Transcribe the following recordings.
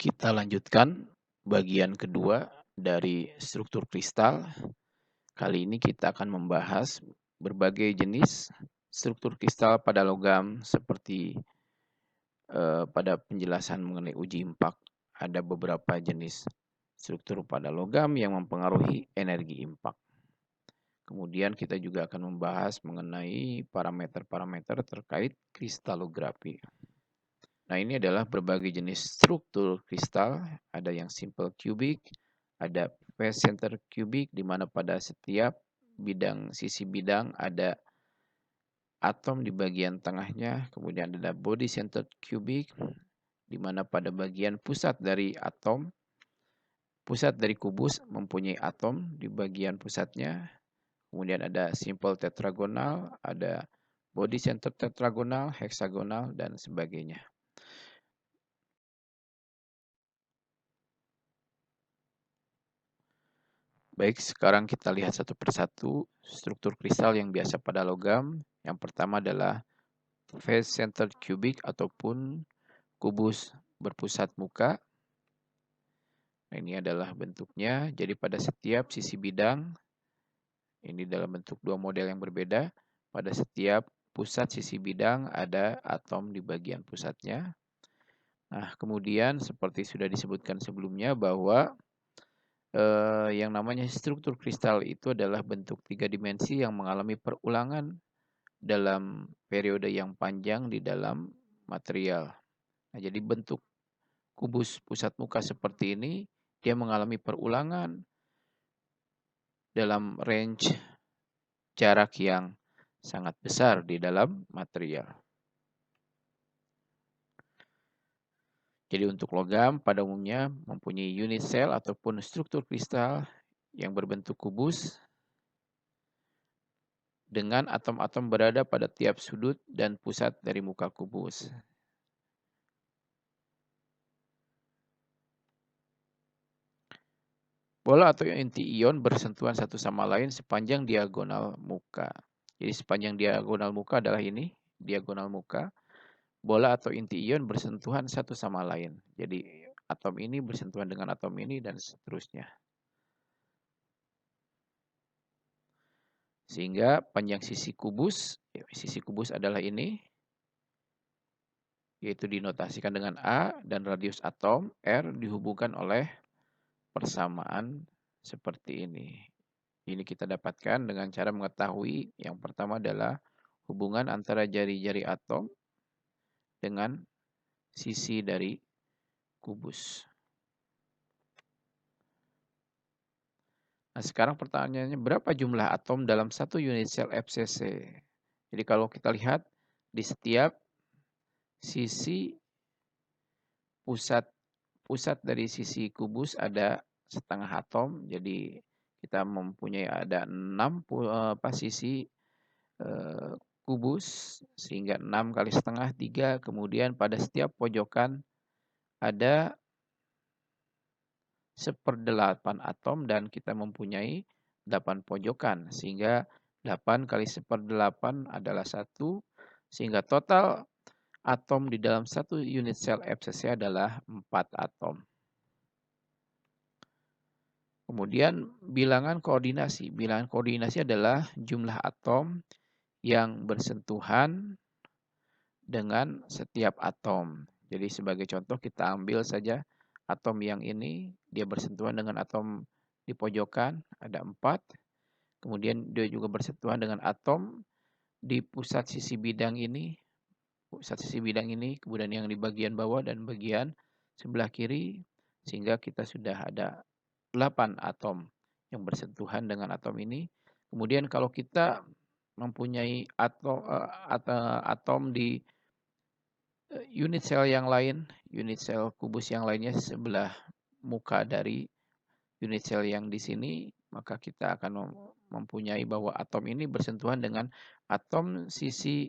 Kita lanjutkan bagian kedua dari struktur kristal. Kali ini kita akan membahas berbagai jenis struktur kristal pada logam seperti pada penjelasan mengenai uji impak. Ada beberapa jenis struktur pada logam yang mempengaruhi energi impak. Kemudian kita juga akan membahas mengenai parameter-parameter terkait kristalografi. Nah, ini adalah berbagai jenis struktur kristal. Ada yang simple cubic, ada face center cubic, di mana pada setiap sisi bidang ada atom di bagian tengahnya. Kemudian ada body centered cubic, di mana pada bagian pusat dari kubus mempunyai atom di bagian pusatnya. Kemudian ada simple tetragonal, ada body centered tetragonal, heksagonal, dan sebagainya. Baik, sekarang kita lihat satu persatu struktur kristal yang biasa pada logam. Yang pertama adalah face centered cubic ataupun kubus berpusat muka. Nah, ini adalah bentuknya. Jadi pada setiap sisi bidang, ini dalam bentuk dua model yang berbeda. Pada setiap pusat sisi bidang ada atom di bagian pusatnya. Nah, kemudian seperti sudah disebutkan sebelumnya bahwa yang namanya struktur kristal itu adalah bentuk tiga dimensi yang mengalami perulangan dalam periode yang panjang di dalam material. Nah, jadi bentuk kubus pusat muka seperti ini, dia mengalami perulangan dalam range jarak yang sangat besar di dalam material. Jadi untuk logam pada umumnya mempunyai unit cell ataupun struktur kristal yang berbentuk kubus dengan atom-atom berada pada tiap sudut dan pusat dari muka kubus. Bola atau inti ion bersentuhan satu sama lain sepanjang diagonal muka. Jadi sepanjang diagonal muka adalah ini, diagonal muka. Bola atau inti ion bersentuhan satu sama lain. Jadi atom ini bersentuhan dengan atom ini dan seterusnya. Sehingga panjang sisi kubus adalah ini, yaitu dinotasikan dengan A, dan radius atom R dihubungkan oleh persamaan seperti ini. Ini kita dapatkan dengan cara mengetahui yang pertama adalah hubungan antara jari-jari atom dengan sisi dari kubus. Nah, sekarang pertanyaannya, berapa jumlah atom dalam satu unit sel FCC? Jadi kalau kita lihat di setiap sisi pusat dari sisi kubus ada setengah atom. Jadi kita mempunyai ada 6 sisi kubus, sehingga 6 kali setengah 3. Kemudian pada setiap pojokan ada 1/8 atom dan kita mempunyai 8 pojokan, sehingga 8 kali 1/8 adalah 1, sehingga total atom di dalam satu unit sel FCC adalah 4 atom. Kemudian bilangan koordinasi. Bilangan koordinasi adalah jumlah atom yang bersentuhan dengan setiap atom. Jadi sebagai contoh kita ambil saja atom yang ini, dia bersentuhan dengan atom di pojokan, ada 4. Kemudian dia juga bersentuhan dengan atom di pusat sisi bidang ini, kemudian yang di bagian bawah dan bagian sebelah kiri, sehingga kita sudah ada 8 atom yang bersentuhan dengan atom ini. Kemudian kalau kita mempunyai atom di unit sel yang lain, unit sel kubus yang lainnya sebelah muka dari unit sel yang di sini, maka kita akan mempunyai bahwa atom ini bersentuhan dengan atom sisi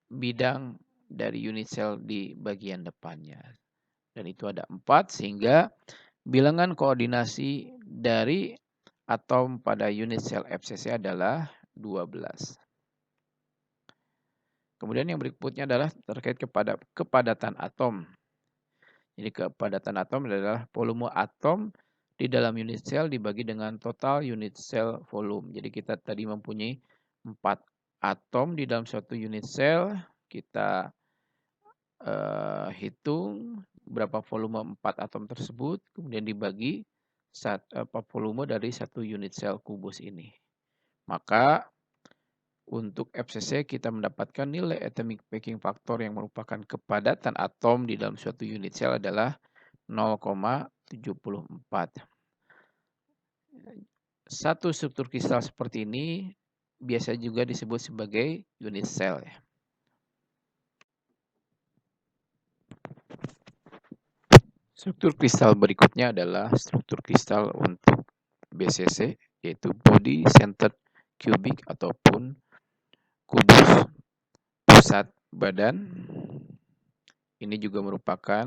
bidang dari unit sel di bagian depannya. Dan itu ada 4, sehingga bilangan koordinasi dari atom pada unit sel FCC adalah 12. Kemudian yang berikutnya adalah terkait kepada kepadatan atom. Jadi kepadatan atom adalah volume atom di dalam unit sel dibagi dengan total unit sel volume. Jadi kita tadi mempunyai 4 atom di dalam suatu unit sel. Kita hitung berapa volume 4 atom tersebut, kemudian dibagi volume dari satu unit sel kubus ini. Maka untuk FCC kita mendapatkan nilai atomic packing factor yang merupakan kepadatan atom di dalam suatu unit sel adalah 0,74. Satu struktur kristal seperti ini biasa juga disebut sebagai unit sel ya. Struktur kristal berikutnya adalah struktur kristal untuk BCC, yaitu Body Centered Cubic ataupun kubus pusat badan. Ini juga merupakan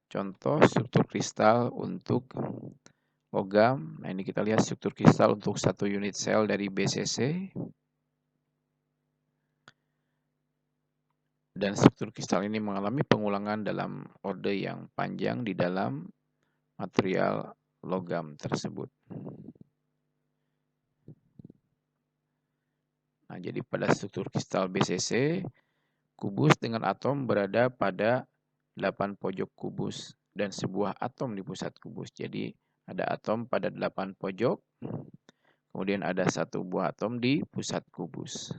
contoh struktur kristal untuk logam. Nah, ini kita lihat struktur kristal untuk satu unit sel dari BCC. Dan struktur kristal ini mengalami pengulangan dalam orde yang panjang di dalam material logam tersebut. Nah, jadi pada struktur kristal BCC, kubus dengan atom berada pada 8 pojok kubus dan sebuah atom di pusat kubus. Jadi ada atom pada 8 pojok, kemudian ada satu buah atom di pusat kubus.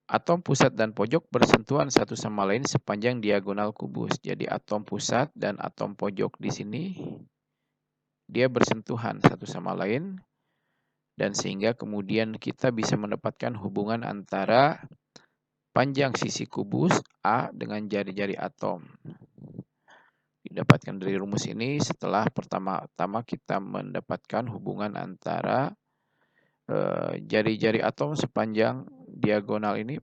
Atom pusat dan pojok bersentuhan satu sama lain sepanjang diagonal kubus. Jadi atom pusat dan atom pojok di sini dia bersentuhan satu sama lain, dan sehingga kemudian kita bisa mendapatkan hubungan antara panjang sisi kubus A dengan jari-jari atom. Didapatkan dari rumus ini setelah pertama-tama kita mendapatkan hubungan antara jari-jari atom sepanjang diagonal ini,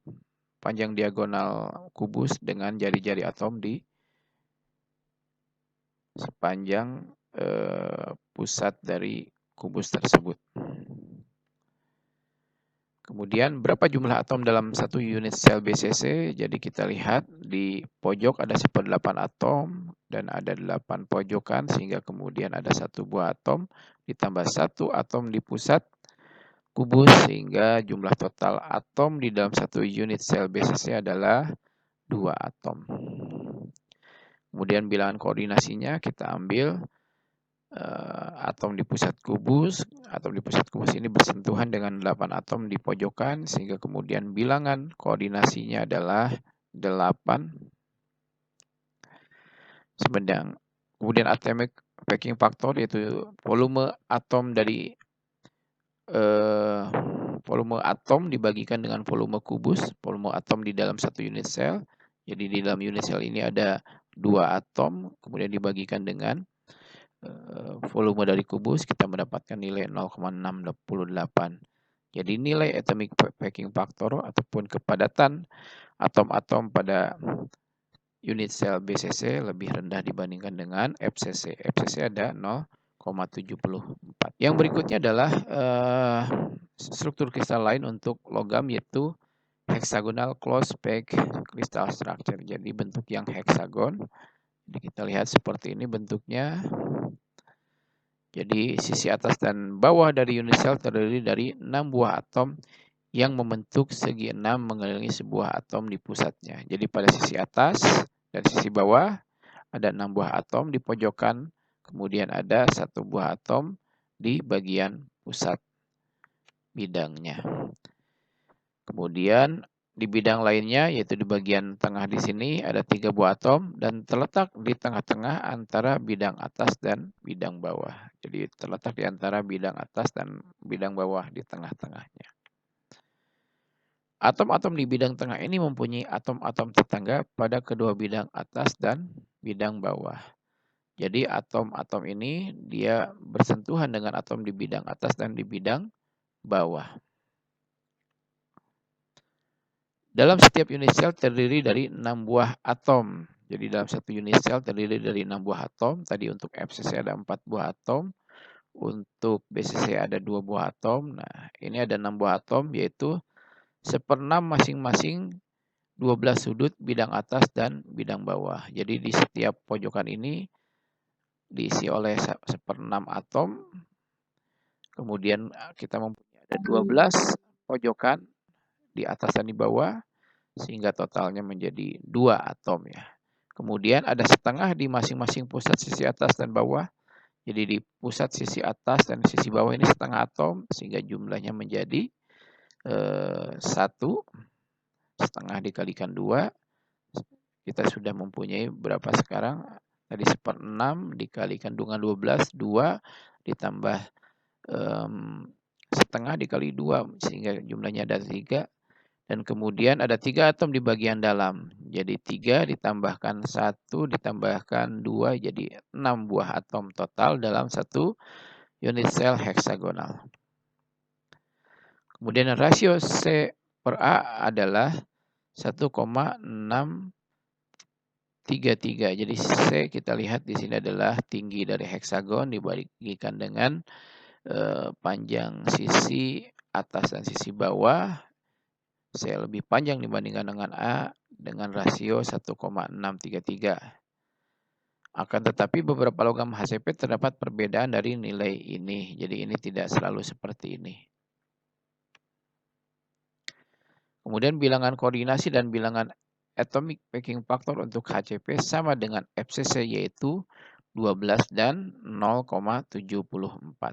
panjang diagonal kubus dengan jari-jari atom di sepanjang pusat dari kubus tersebut. Kemudian berapa jumlah atom dalam satu unit sel BCC? Jadi kita lihat di pojok ada 1/8 atom dan ada 8 pojokan, sehingga kemudian ada satu buah atom ditambah satu atom di pusat kubus, sehingga jumlah total atom di dalam satu unit sel BCC adalah 2 atom. Kemudian bilangan koordinasinya kita ambil atom di pusat kubus. Atom di pusat kubus ini bersentuhan dengan 8 atom di pojokan, sehingga kemudian bilangan koordinasinya adalah 8. Kemudian atomic packing factor, yaitu volume atom dari volume atom dibagikan dengan volume kubus, volume atom di dalam satu unit sel. Jadi di dalam unit sel ini ada 2 atom, kemudian dibagikan dengan volume dari kubus, kita mendapatkan nilai 0,688. Jadi nilai atomic packing factor ataupun kepadatan atom-atom pada unit sel BCC lebih rendah dibandingkan dengan FCC. FCC ada 0,74. Yang berikutnya adalah struktur kristal lain untuk logam, yaitu hexagonal closed pack crystal structure. Jadi bentuk yang heksagon. Jadi kita lihat seperti ini bentuknya. Jadi sisi atas dan bawah dari unit sel terdiri dari 6 buah atom yang membentuk segi 6 mengelilingi sebuah atom di pusatnya. Jadi pada sisi atas dan sisi bawah ada 6 buah atom di pojokan, kemudian ada satu buah atom di bagian pusat bidangnya. Kemudian di bidang lainnya, yaitu di bagian tengah di sini, ada 3 buah atom dan terletak di tengah-tengah antara bidang atas dan bidang bawah. Jadi terletak di antara bidang atas dan bidang bawah di tengah-tengahnya. Atom-atom di bidang tengah ini mempunyai atom-atom tetangga pada kedua bidang atas dan bidang bawah. Jadi atom-atom ini dia bersentuhan dengan atom di bidang atas dan di bidang bawah. Dalam setiap unit sel terdiri dari 6 buah atom. Jadi dalam satu unit sel terdiri dari 6 buah atom. Tadi untuk FCC ada 4 buah atom. Untuk BCC ada 2 buah atom. Nah, ini ada 6 buah atom, yaitu 1/6 masing-masing 12 sudut bidang atas dan bidang bawah. Jadi di setiap pojokan ini diisi oleh 1/6 atom. Kemudian kita mempunyai ada 12 pojokan di atas dan di bawah, sehingga totalnya menjadi 2 atom ya. Kemudian ada setengah di masing-masing pusat sisi atas dan bawah. Jadi di pusat sisi atas dan sisi bawah ini setengah atom, sehingga jumlahnya menjadi 1, setengah dikalikan 2. Kita sudah mempunyai berapa sekarang? Tadi 1/6 dikalikan dengan 12, 2 ditambah setengah dikali 2, sehingga jumlahnya ada 3. Dan kemudian ada 3 atom di bagian dalam. Jadi 3 ditambahkan 1 ditambahkan 2, jadi 6 buah atom total dalam satu unit sel heksagonal. Kemudian rasio C per A adalah 1,633. Jadi C kita lihat di sini adalah tinggi dari heksagon dibagikan dengan panjang sisi atas dan sisi bawah. C lebih panjang dibandingkan dengan A dengan rasio 1,633. Akan tetapi beberapa logam HCP terdapat perbedaan dari nilai ini. Jadi ini tidak selalu seperti ini. Kemudian bilangan koordinasi dan bilangan atomic packing factor untuk HCP sama dengan FCC, yaitu 12 dan 0,74.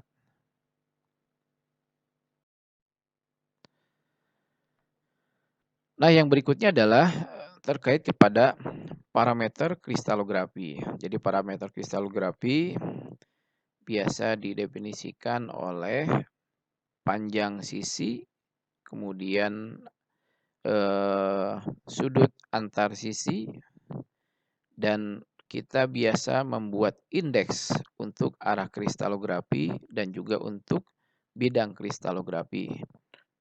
Nah, yang berikutnya adalah terkait kepada parameter kristalografi. Jadi parameter kristalografi biasa didefinisikan oleh panjang sisi, kemudian sudut antar sisi, dan kita biasa membuat indeks untuk arah kristalografi dan juga untuk bidang kristalografi.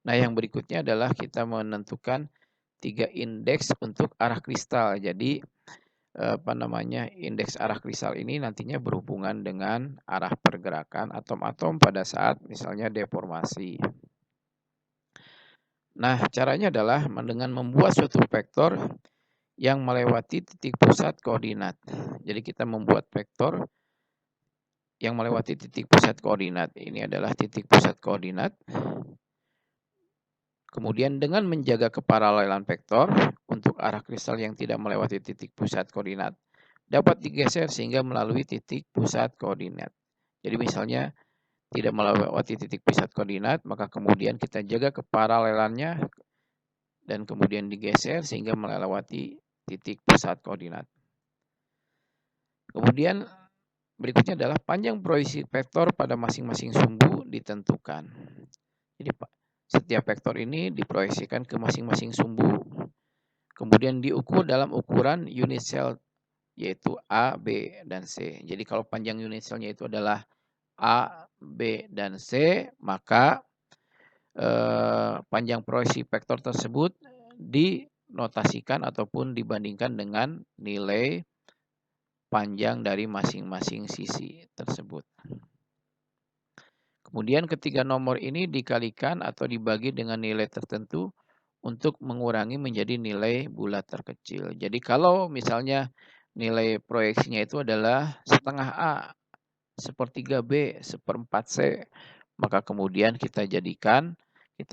Nah, yang berikutnya adalah kita menentukan 3 indeks untuk arah kristal. Jadi indeks arah kristal ini nantinya berhubungan dengan arah pergerakan atom-atom pada saat misalnya deformasi. Nah, caranya adalah dengan membuat suatu vektor yang melewati titik pusat koordinat. Jadi kita membuat vektor yang melewati titik pusat koordinat. Ini adalah titik pusat koordinat. Kemudian dengan menjaga keparalelan vektor untuk arah kristal yang tidak melewati titik pusat koordinat dapat digeser sehingga melalui titik pusat koordinat. Jadi misalnya tidak melewati titik pusat koordinat, maka kemudian kita jaga keparalelannya dan kemudian digeser sehingga melewati titik pusat koordinat. Kemudian berikutnya adalah panjang proyeksi vektor pada masing-masing sumbu ditentukan. Jadi setiap vektor ini diproyeksikan ke masing-masing sumbu. Kemudian diukur dalam ukuran unit cell, yaitu A, B, dan C. Jadi kalau panjang unit cellnya itu adalah A, B, dan C, maka panjang proyeksi vektor tersebut dinotasikan ataupun dibandingkan dengan nilai panjang dari masing-masing sisi tersebut. Kemudian ketiga nomor ini dikalikan atau dibagi dengan nilai tertentu untuk mengurangi menjadi nilai bulat terkecil. Jadi kalau misalnya nilai proyeksinya itu adalah setengah A, 1/3 B, 1/4 C, maka kemudian kita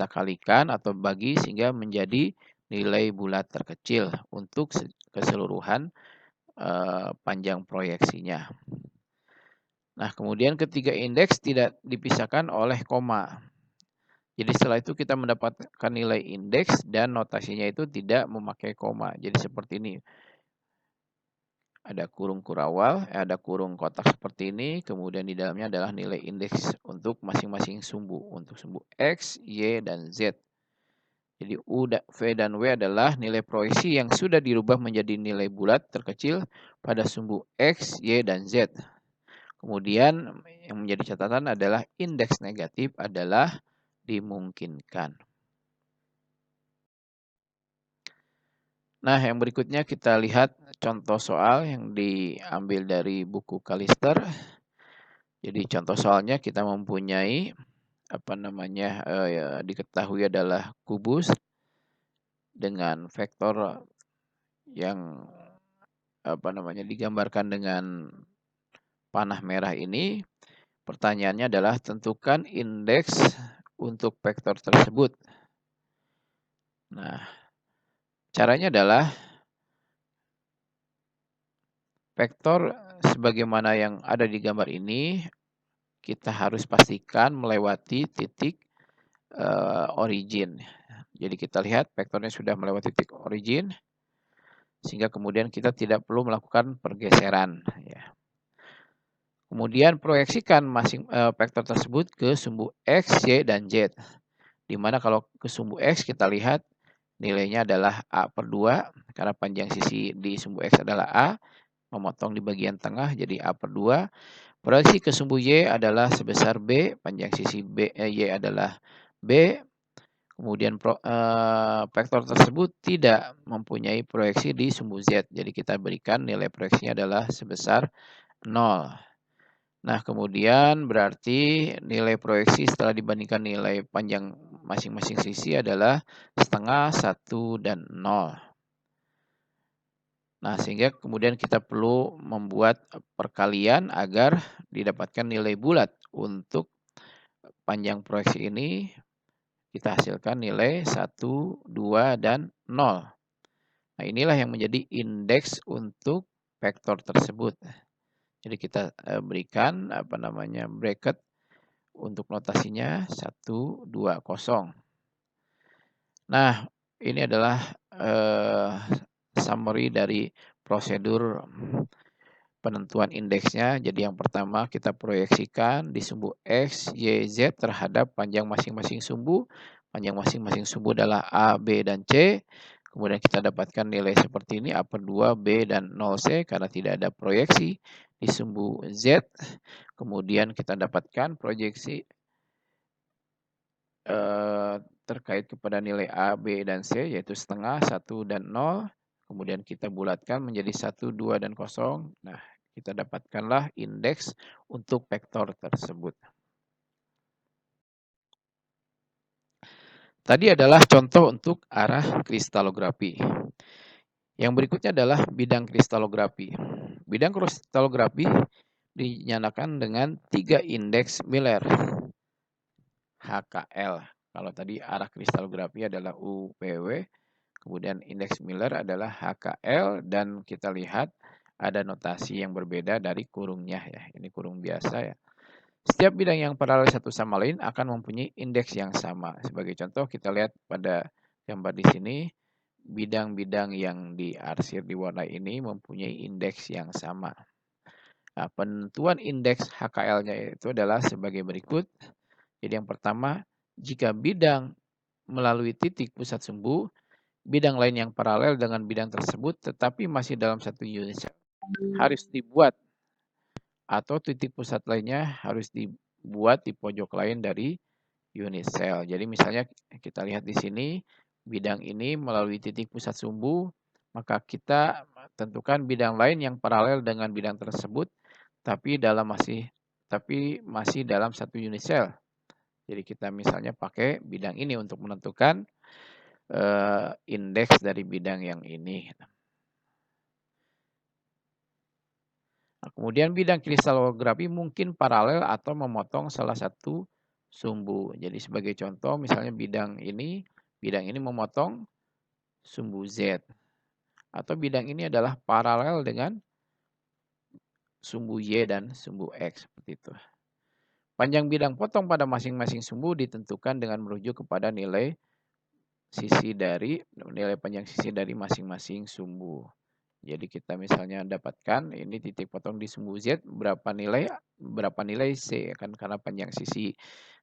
kalikan atau bagi sehingga menjadi nilai bulat terkecil untuk keseluruhan panjang proyeksinya. Nah, kemudian ketiga indeks tidak dipisahkan oleh koma. Jadi setelah itu kita mendapatkan nilai indeks dan notasinya itu tidak memakai koma. Jadi seperti ini. Ada kurung kurawal, ada kurung kotak seperti ini. Kemudian di dalamnya adalah nilai indeks untuk masing-masing sumbu. Untuk sumbu X, Y, dan Z. Jadi U, V, dan W adalah nilai proyeksi yang sudah dirubah menjadi nilai bulat terkecil pada sumbu X, Y, dan Z. Kemudian yang menjadi catatan adalah indeks negatif adalah dimungkinkan. Nah, yang berikutnya kita lihat contoh soal yang diambil dari buku Kalister. Jadi contoh soalnya kita mempunyai diketahui adalah kubus dengan vektor yang digambarkan dengan panah merah ini, pertanyaannya adalah tentukan indeks untuk vektor tersebut. Nah, caranya adalah vektor sebagaimana yang ada di gambar ini, kita harus pastikan melewati titik origin. Jadi kita lihat vektornya sudah melewati titik origin, sehingga kemudian kita tidak perlu melakukan pergeseran. Ya. Kemudian proyeksikan vektor tersebut ke sumbu X, Y, dan Z. Di mana kalau ke sumbu X kita lihat nilainya adalah A/2, karena panjang sisi di sumbu X adalah A, memotong di bagian tengah jadi A/2. Proyeksi ke sumbu Y adalah sebesar B, panjang sisi Y adalah B. Kemudian vektor tersebut tidak mempunyai proyeksi di sumbu Z. Jadi kita berikan nilai proyeksinya adalah sebesar 0. Nah, kemudian berarti nilai proyeksi setelah dibandingkan nilai panjang masing-masing sisi adalah setengah, 1, dan 0. Nah, sehingga kemudian kita perlu membuat perkalian agar didapatkan nilai bulat. Untuk panjang proyeksi ini kita hasilkan nilai 1, 2, dan 0. Nah, inilah yang menjadi indeks untuk vektor tersebut. Jadi kita berikan bracket untuk notasinya 1, 2, 0. Nah, ini adalah summary dari prosedur penentuan indeksnya. Jadi yang pertama kita proyeksikan di sumbu X, Y, Z terhadap panjang masing-masing sumbu. Panjang masing-masing sumbu adalah A, B, dan C. Kemudian kita dapatkan nilai seperti ini A/2, B, dan 0C karena tidak ada proyeksi di sumbu Z. Kemudian kita dapatkan proyeksi terkait kepada nilai A, B, dan C yaitu setengah, 1, dan 0. Kemudian kita bulatkan menjadi 1, 2, dan 0. Nah, kita dapatkanlah indeks untuk vektor tersebut. Tadi adalah contoh untuk arah kristalografi. Yang berikutnya adalah bidang kristalografi. Bidang kristalografi dinyatakan dengan 3 indeks Miller. HKL. Kalau tadi arah kristalografi adalah UPW, kemudian indeks Miller adalah HKL, dan kita lihat ada notasi yang berbeda dari kurungnya ya. Ini kurung biasa ya. Setiap bidang yang paralel satu sama lain akan mempunyai indeks yang sama. Sebagai contoh kita lihat pada gambar di sini, bidang-bidang yang diarsir di warna ini mempunyai indeks yang sama. Nah, penentuan indeks HKL-nya itu adalah sebagai berikut. Jadi yang pertama, jika bidang melalui titik pusat sumbu, bidang lain yang paralel dengan bidang tersebut tetapi masih dalam satu unit sel harus dibuat, atau titik pusat lainnya harus dibuat di pojok lain dari unit sel. Jadi misalnya kita lihat di sini, bidang ini melalui titik pusat sumbu, maka kita tentukan bidang lain yang paralel dengan bidang tersebut tapi masih dalam satu unit sel. Jadi kita misalnya pakai bidang ini untuk menentukan indeks dari bidang yang ini. Nah, kemudian bidang kristalografi mungkin paralel atau memotong salah satu sumbu. Jadi sebagai contoh misalnya bidang ini memotong sumbu Z. Atau bidang ini adalah paralel dengan sumbu Y dan sumbu X, seperti itu. Panjang bidang potong pada masing-masing sumbu ditentukan dengan merujuk kepada nilai panjang sisi dari masing-masing sumbu. Jadi kita misalnya dapatkan ini titik potong di sumbu Z berapa nilai C kan, karena panjang sisi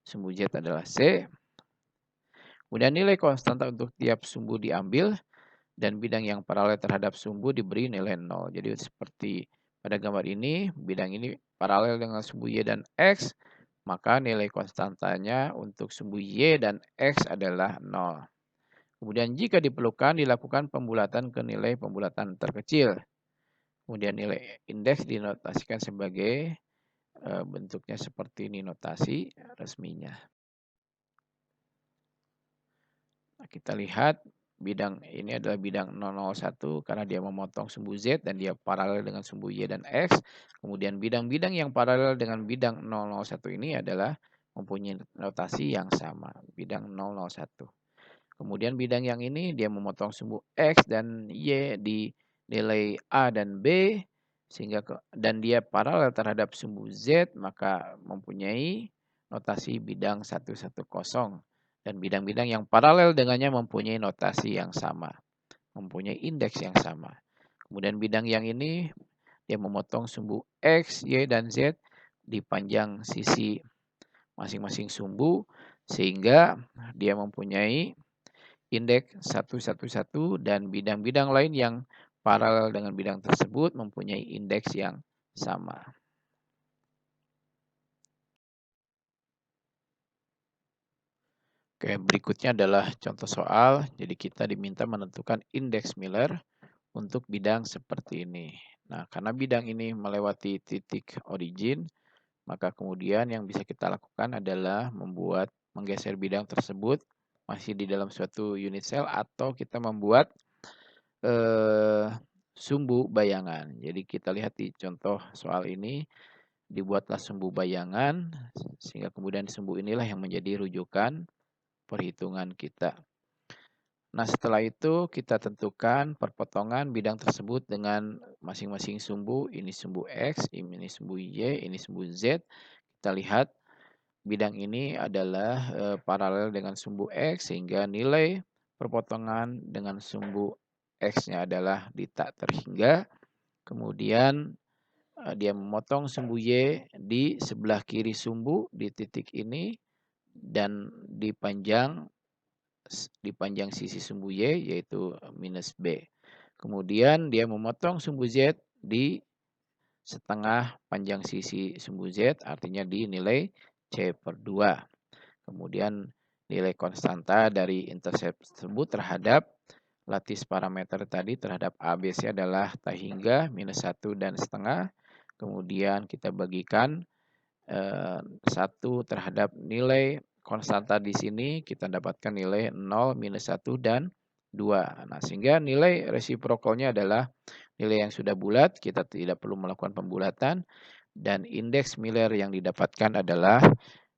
sumbu Z adalah C. Kemudian nilai konstanta untuk tiap sumbu diambil dan bidang yang paralel terhadap sumbu diberi nilai 0. Jadi seperti pada gambar ini, bidang ini paralel dengan sumbu Y dan X, maka nilai konstantanya untuk sumbu Y dan X adalah 0. Kemudian jika diperlukan dilakukan pembulatan ke nilai pembulatan terkecil. Kemudian nilai indeks dinotasikan sebagai bentuknya seperti ini notasi resminya. Nah, kita lihat bidang ini adalah bidang 001 karena dia memotong sumbu Z dan dia paralel dengan sumbu Y dan X. Kemudian bidang-bidang yang paralel dengan bidang 001 ini adalah mempunyai notasi yang sama, bidang 001. Kemudian bidang yang ini dia memotong sumbu X dan Y di nilai A dan B dan dia paralel terhadap sumbu Z, maka mempunyai notasi bidang 110. Dan bidang-bidang yang paralel dengannya mempunyai notasi yang sama, mempunyai indeks yang sama. Kemudian bidang yang ini dia memotong sumbu X, Y, dan Z di panjang sisi masing-masing sumbu sehingga dia mempunyai indeks 111 dan bidang-bidang lain yang paralel dengan bidang tersebut mempunyai indeks yang sama. Oke, berikutnya adalah contoh soal. Jadi kita diminta menentukan indeks Miller untuk bidang seperti ini. Nah, karena bidang ini melewati titik origin, maka kemudian yang bisa kita lakukan adalah menggeser bidang tersebut masih di dalam suatu unit cell atau kita membuat sumbu bayangan. Jadi kita lihat di contoh soal ini, dibuatlah sumbu bayangan, sehingga kemudian sumbu inilah yang menjadi rujukan perhitungan kita. Nah, setelah itu kita tentukan perpotongan bidang tersebut dengan masing-masing sumbu. Ini sumbu X, ini sumbu Y, ini sumbu Z. Kita lihat bidang ini adalah paralel dengan sumbu X sehingga nilai perpotongan dengan sumbu X-nya adalah di tak terhingga. Kemudian dia memotong sumbu Y di sebelah kiri sumbu di titik ini dan dipanjang sisi sumbu Y yaitu minus B. Kemudian dia memotong sumbu Z di setengah panjang sisi sumbu Z artinya di nilai C/2. Kemudian nilai konstanta dari intercept tersebut terhadap lattice parameter tadi terhadap ABC adalah tak hingga minus 1 dan setengah. Kemudian kita bagikan 1 terhadap nilai konstanta di sini kita dapatkan nilai 0, minus 1, dan 2. Nah, sehingga nilai resiprokalnya adalah nilai yang sudah bulat, kita tidak perlu melakukan pembulatan, dan indeks Miller yang didapatkan adalah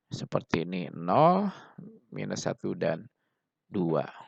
seperti ini, 0, minus 1, dan 2.